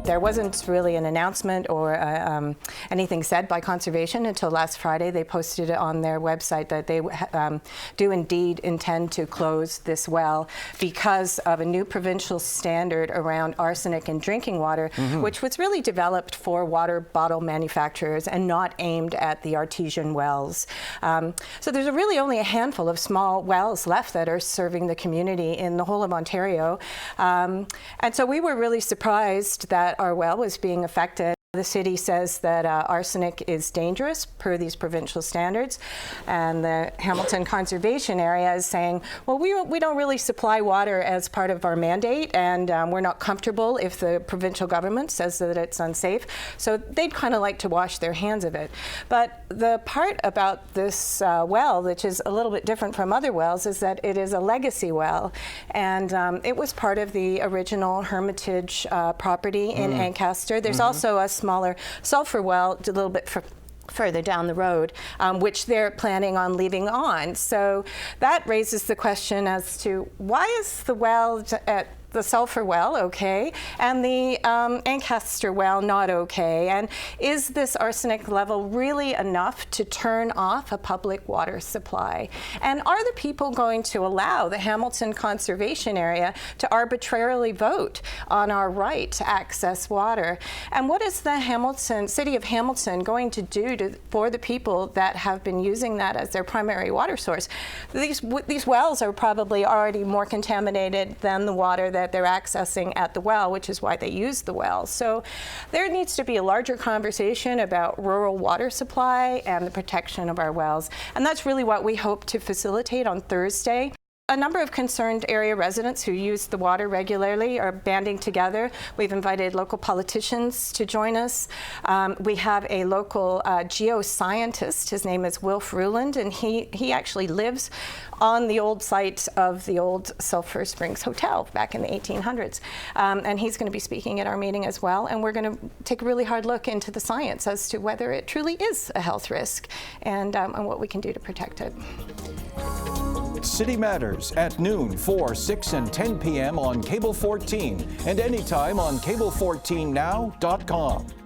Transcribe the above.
there wasn't really an announcement or anything said by Conservation until last Friday. They posted it on their website that they do indeed intend to close this well because of a new provincial standard around arsenic in drinking water, which was really developed for water bottle manufacturers and not aimed at the artesian wells. So there's really only a handful of small wells left that are serving the community in the whole of Ontario. And so we were really surprised that our well was being affected. The city says that arsenic is dangerous per these provincial standards, and the Hamilton Conservation Area is saying, well, we don't really supply water as part of our mandate, and we're not comfortable if the provincial government says that it's unsafe, so they'd kind of like to wash their hands of it. But the part about this well, which is a little bit different from other wells, is that it is a legacy well, and it was part of the original Hermitage property in Ancaster. There's also a smaller sulfur well a little bit further down the road, which they're planning on leaving on. So that raises the question as to why is the well at the sulfur well okay and the Ancaster well not okay, and is this arsenic level really enough to turn off a public water supply? And are the people going to allow the Hamilton Conservation Area to arbitrarily vote on our right to access water? And what is the city of Hamilton going to do for the people that have been using that as their primary water source? These wells are probably already more contaminated than the water that they're accessing at the well, which is why they use the well. So there needs to be a larger conversation about rural water supply and the protection of our wells. And that's really what we hope to facilitate on Thursday. A number of concerned area residents who use the water regularly are banding together. We've invited local politicians to join us. We have a local geoscientist. His name is Wilf Ruland, and he actually lives on the old site of the old Sulphur Springs Hotel back in the 1800s. And he's going to be speaking at our meeting as well. And we're going to take a really hard look into the science as to whether it truly is a health risk and what we can do to protect it. City Matters at noon, 4, 6, and 10 p.m. on Cable 14 and anytime on cable14now.com.